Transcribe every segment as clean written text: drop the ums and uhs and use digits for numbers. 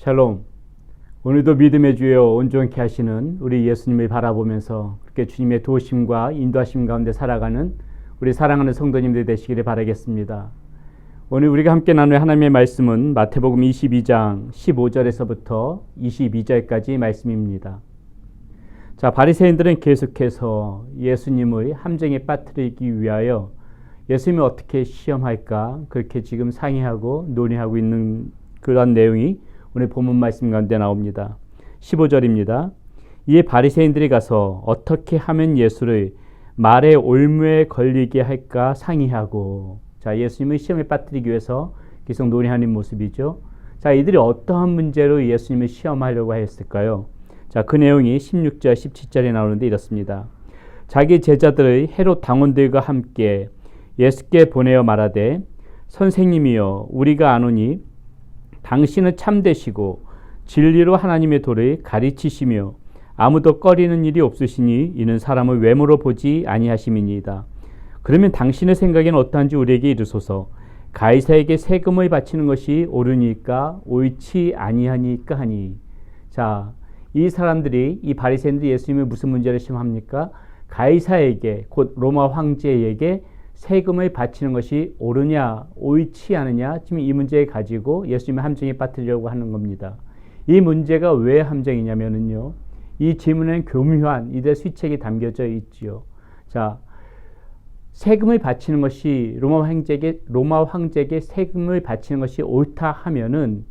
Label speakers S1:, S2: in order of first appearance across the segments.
S1: 샬롬. 오늘도 믿음의 주여 온전케 하시는 우리 예수님을 바라보면서 그렇게 주님의 도우심과 인도하심 가운데 살아가는 우리 사랑하는 성도님들 되시기를 바라겠습니다. 오늘 우리가 함께 나눌 하나님의 말씀은 마태복음 22장 15절에서부터 22절까지 말씀입니다. 자, 바리새인들은 계속해서 예수님의 함정에 빠뜨리기 위하여 예수님을 어떻게 시험할까 그렇게 지금 상의하고 논의하고 있는 그런 내용이 오늘 본문 말씀 가운데 나옵니다. 15절입니다. 이에 바리새인들이 가서 어떻게 하면 예수를 말의 올무에 걸리게 할까 상의하고, 자, 예수님을 시험에 빠뜨리기 위해서 계속 논의하는 모습이죠. 자, 이들이 어떠한 문제로 예수님을 시험하려고 했을까요? 자, 그 내용이 16절 17절에 나오는데 이렇습니다. 자기 제자들의 헤롯 당원들과 함께 예수께 보내어 말하되, 선생님이여, 우리가 아노니 당신은 참되시고 진리로 하나님의 도를 가르치시며 아무도 꺼리는 일이 없으시니 이는 사람을 외모로 보지 아니하심이니이다. 그러면 당신의 생각에는 어떠한지 우리에게 이르소서. 가이사에게 세금을 바치는 것이 옳으니까 옳지 아니하니까 하니. 자, 이 사람들이, 이 바리새인들이 예수님을 무슨 문제를 시험합니까? 가이사에게, 곧 로마 황제에게 세금을 바치는 것이 옳으냐 옳지 않으냐, 지금 이 문제를 가지고 예수님의 함정에 빠뜨리려고 하는 겁니다. 이 문제가 왜 함정이냐면요, 이 질문에는 교묘한 이들의 수책이 담겨져 있지요. 자, 세금을 바치는 것이 로마 황제에게 세금을 바치는 것이 옳다 하면은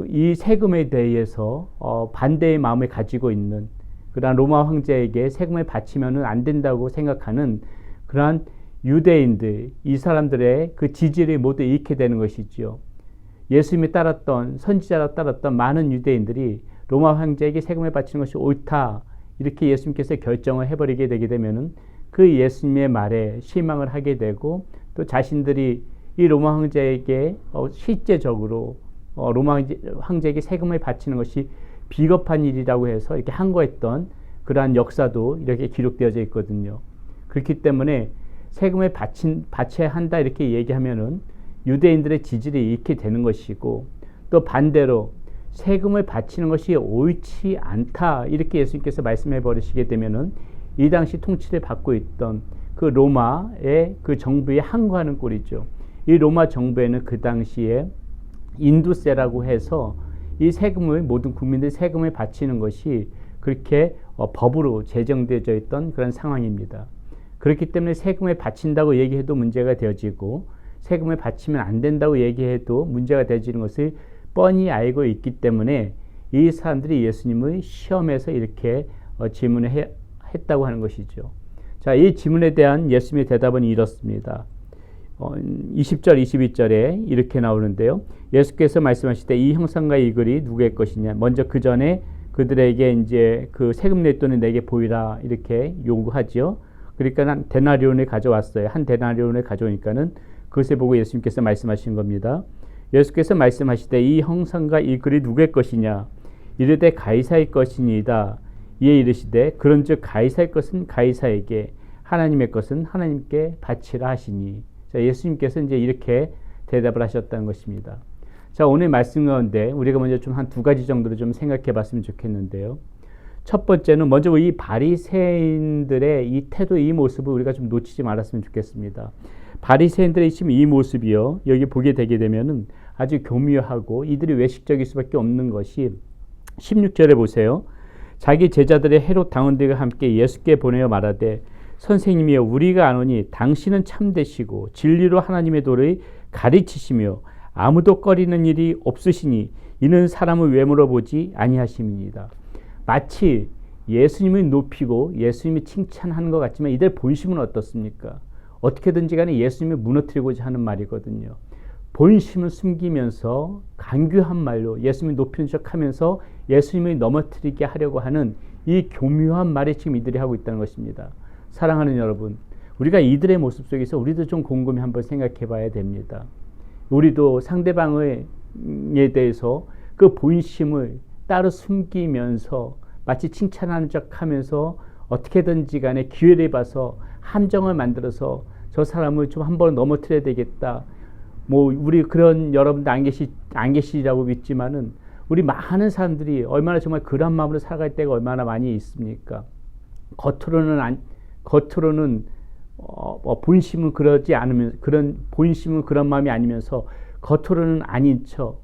S1: 이 세금에 대해서 반대의 마음을 가지고 있는, 그러한 로마 황제에게 세금을 바치면은 안 된다고 생각하는 그러한 유대인들, 이 사람들의 그 지지를 모두 잃게 되는 것이지요. 예수님이 따랐던, 선지자로 따랐던 많은 유대인들이 로마 황제에게 세금을 바치는 것이 옳다, 이렇게 예수님께서 결정을 해버리게 되게 되면은 그 예수님의 말에 실망을 하게 되고, 또 자신들이 이 로마 황제에게 실제적으로 로마 황제에게 세금을 바치는 것이 비겁한 일이라고 해서 이렇게 항거했던 그러한 역사도 이렇게 기록되어져 있거든요. 그렇기 때문에 세금을 바쳐야 한다 이렇게 얘기하면은 유대인들의 지지를 잃게 되는 것이고, 또 반대로 세금을 바치는 것이 옳지 않다 이렇게 예수님께서 말씀해 버리시게 되면은 이 당시 통치를 받고 있던 그 로마의 그 정부에 항거하는 꼴이죠. 이 로마 정부에는 그 당시에 인두세라고 해서 이 세금을, 모든 국민들이 세금을 바치는 것이 그렇게 법으로 제정되어져 있던 그런 상황입니다. 그렇기 때문에 세금을 바친다고 얘기해도 문제가 되어지고, 세금을 바치면 안 된다고 얘기해도 문제가 되어지는 것을 뻔히 알고 있기 때문에 이 사람들이 예수님을 시험해서 이렇게 질문을 했다고 하는 것이죠. 자, 이 질문에 대한 예수님의 대답은 이렇습니다. 20절 22절에 이렇게 나오는데요. 예수께서 말씀하실 때 이 형상과 이 글이 누구의 것이냐. 먼저 그 전에 그들에게 이제 그 세금 낼 돈을 내게 보이라 이렇게 요구하죠. 그러니까 한 데나리온을 가져왔어요. 한 데나리온을 가져오니까는 그것을 보고 예수님께서 말씀하신 겁니다. 예수께서 말씀하시되 이 형상과 이 글이 누구의 것이냐. 이르되 가이사의 것이니이다. 이에 이르시되 그런즉 가이사의 것은 가이사에게, 하나님의 것은 하나님께 바치라 하시니. 자, 예수님께서 이제 이렇게 대답을 하셨다는 것입니다. 자, 오늘 말씀 가운데 우리가 먼저 좀 한 두 가지 정도로 좀 생각해 봤으면 좋겠는데요. 첫 번째는 먼저 이 바리새인들의 이 태도, 이 모습을 우리가 좀 놓치지 말았으면 좋겠습니다. 바리새인들의 지금 이 모습이요, 여기 보게 되게 되면은 아주 교묘하고 이들이 외식적일 수밖에 없는 것이 16절에 보세요. 자기 제자들의 헤롯 당원들과 함께 예수께 보내어 말하되, 선생님이여, 우리가 아노니 당신은 참되시고 진리로 하나님의 도를 가르치시며 아무도 꺼리는 일이 없으시니 이는 사람을 외모로 보지 아니하심이니이다. 마치 예수님을 높이고 예수님이 칭찬하는 것 같지만 이들 본심은 어떻습니까? 어떻게든지 간에 예수님을 무너뜨리고자 하는 말이거든요. 본심을 숨기면서 간교한 말로 예수님을 높이는 척하면서 예수님을 넘어뜨리게 하려고 하는 이 교묘한 말이 지금 이들이 하고 있다는 것입니다. 사랑하는 여러분, 우리가 이들의 모습 속에서 우리도 좀 곰곰이 한번 생각해 봐야 됩니다. 우리도 상대방에 대해서 그 본심을 따로 숨기면서 마치 칭찬하는 척하면서 어떻게든지 간에 기회를 봐서 함정을 만들어서 저 사람을 좀 한번 넘어뜨려야 되겠다. 뭐 우리 그런 여러분들 안 계시라고 믿지만은 우리 많은 사람들이 얼마나 정말 그런 마음으로 살아갈 때가 얼마나 많이 있습니까? 겉으로는 본심은 그러지 않으면 본심은 그런 마음이 아니면서 겉으로는 아닌 척,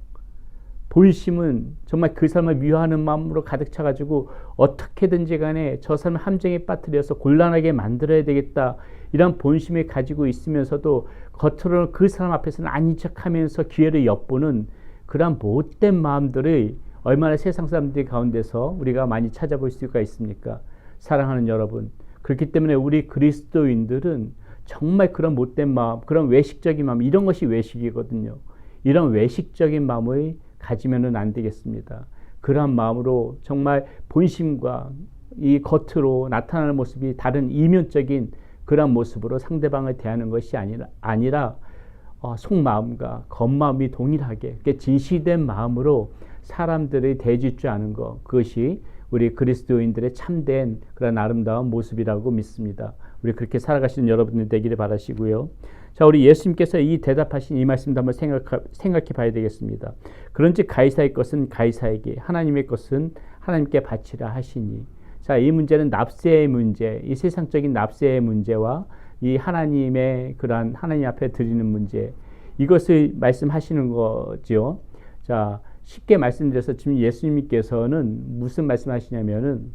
S1: 본심은 정말 그 사람을 미워하는 마음으로 가득 차가지고 어떻게든지 간에 저 사람을 함정에 빠뜨려서 곤란하게 만들어야 되겠다, 이런 본심을 가지고 있으면서도 겉으로는 그 사람 앞에서는 아닌 척하면서 기회를 엿보는 그런 못된 마음들을 얼마나 세상 사람들 가운데서 우리가 많이 찾아볼 수가 있습니까? 사랑하는 여러분, 그렇기 때문에 우리 그리스도인들은 정말 그런 못된 마음, 그런 외식적인 마음, 이런 것이 외식이거든요. 이런 외식적인 마음을 가지면은 안 되겠습니다. 그러한 마음으로 정말 본심과 이 겉으로 나타나는 모습이 다른 이면적인 그런 모습으로 상대방을 대하는 것이 아니라 속마음과 겉마음이 동일하게 진실된 마음으로 사람들을 대짓지 않은 것, 그것이 우리 그리스도인들의 참된 그런 아름다운 모습이라고 믿습니다. 우리 그렇게 살아가시는 여러분들 되기를 바라시고요. 자, 우리 예수님께서 이 대답하신 이 말씀도 한번 생각해 봐야 되겠습니다. 그런즉 가이사의 것은 가이사에게, 하나님의 것은 하나님께 바치라 하시니. 자, 이 문제는 납세의 문제, 이 세상적인 납세의 문제와 이 하나님의 그러한 하나님 앞에 드리는 문제, 이것을 말씀하시는 거죠. 자, 쉽게 말씀드려서 지금 예수님께서는 무슨 말씀하시냐면은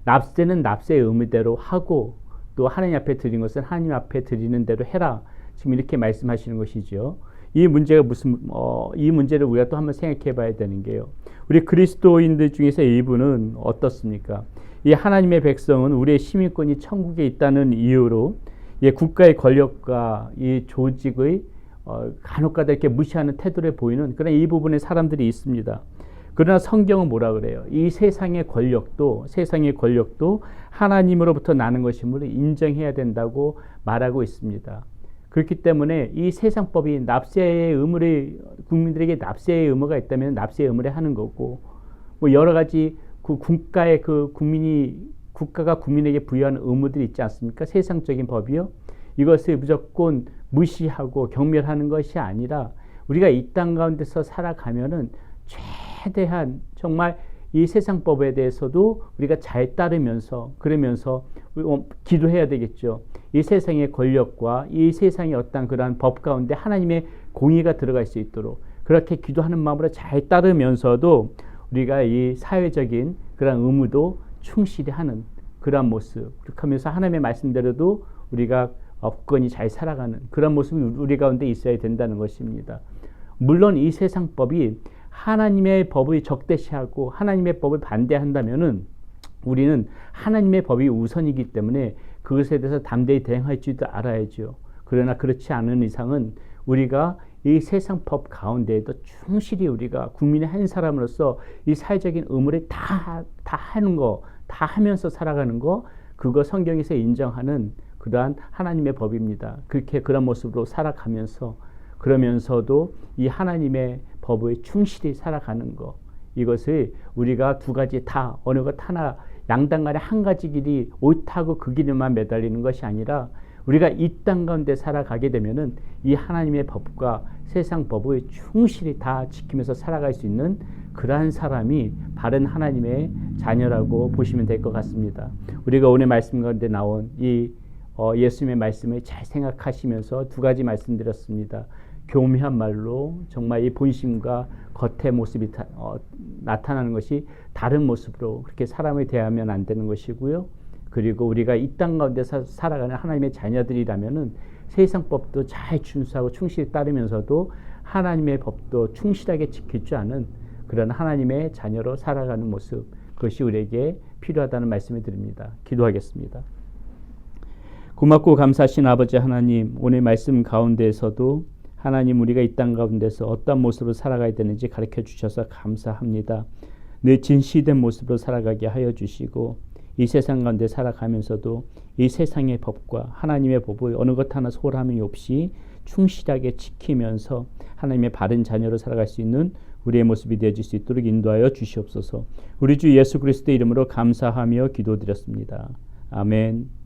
S1: 납세는 납세의 의무대로 하고 또 하나님 앞에 드린 것은 하나님 앞에 드리는 대로 해라, 지금 이렇게 말씀하시는 것이죠. 이 문제가 이 문제를 우리가 또 한번 생각해 봐야 되는 게요. 우리 그리스도인들 중에서 일부는 어떻습니까? 이 하나님의 백성은 우리의 시민권이 천국에 있다는 이유로 국가의 권력과 이 조직의 간혹가다 이렇게 무시하는 태도를 보이는 그런 이 부분의 사람들이 있습니다. 그러나 성경은 뭐라 그래요? 이 세상의 권력도 하나님으로부터 나는 것임을 인정해야 된다고 말하고 있습니다. 그렇기 때문에 이 세상법이 납세의 의무를, 국민들에게 납세의 의무가 있다면 납세의 의무를 하는 거고, 뭐 여러 가지 국가가 국민에게 부여하는 의무들이 있지 않습니까? 세상적인 법이요. 이것을 무조건 무시하고 경멸하는 것이 아니라 우리가 이 땅 가운데서 살아가면은 최대한 정말 이 세상법에 대해서도 우리가 잘 따르면서, 그러면서 기도해야 되겠죠. 이 세상의 권력과 이 세상의 어떤 그러한 법 가운데 하나님의 공의가 들어갈 수 있도록 그렇게 기도하는 마음으로 잘 따르면서도 우리가 이 사회적인 그런 의무도 충실히 하는 그런 모습, 그렇게 하면서 하나님의 말씀대로도 우리가 업건이 잘 살아가는 그런 모습이 우리 가운데 있어야 된다는 것입니다. 물론 이 세상법이 하나님의 법을 적대시하고 하나님의 법을 반대한다면은 우리는 하나님의 법이 우선이기 때문에 그것에 대해서 담대히 대응할 줄도 알아야죠. 그러나 그렇지 않은 이상은 우리가 이 세상 법 가운데에도 충실히 우리가 국민의 한 사람으로서 이 사회적인 의무를 다 하는 거, 다 하면서 살아가는 거, 그거 성경에서 인정하는 그러한 하나님의 법입니다. 그렇게 그런 모습으로 살아가면서, 그러면서도 이 하나님의 법을 충실히 살아가는 것, 이것을 우리가 두 가지 다 어느 것 하나 양당 간에 한 가지 길이 옳다고 그 길에만 매달리는 것이 아니라 우리가 이 땅 가운데 살아가게 되면은 이 하나님의 법과 세상 법을 충실히 다 지키면서 살아갈 수 있는 그러한 사람이 바른 하나님의 자녀라고 보시면 될 것 같습니다. 우리가 오늘 말씀 가운데 나온 이 예수님의 말씀을 잘 생각하시면서 두 가지 말씀드렸습니다. 교묘한 말로 정말 이 본심과 겉의 모습이 나타나는 것이 다른 모습으로 그렇게 사람을 대하면 안 되는 것이고요. 그리고 우리가 이 땅 가운데서 살아가는 하나님의 자녀들이라면은 세상 법도 잘 준수하고 충실히 따르면서도 하나님의 법도 충실하게 지킬 줄 아는 그런 하나님의 자녀로 살아가는 모습, 그것이 우리에게 필요하다는 말씀을 드립니다. 기도하겠습니다. 고맙고 감사하신 아버지 하나님, 오늘 말씀 가운데에서도 하나님, 우리가 이 땅 가운데서 어떤 모습으로 살아가야 되는지 가르쳐 주셔서 감사합니다. 늘 진실된 모습으로 살아가게 하여 주시고 이 세상 가운데 살아가면서도 이 세상의 법과 하나님의 법을 어느 것 하나 소홀함이 없이 충실하게 지키면서 하나님의 바른 자녀로 살아갈 수 있는 우리의 모습이 되어질 수 있도록 인도하여 주시옵소서. 우리 주 예수 그리스도의 이름으로 감사하며 기도드렸습니다. 아멘.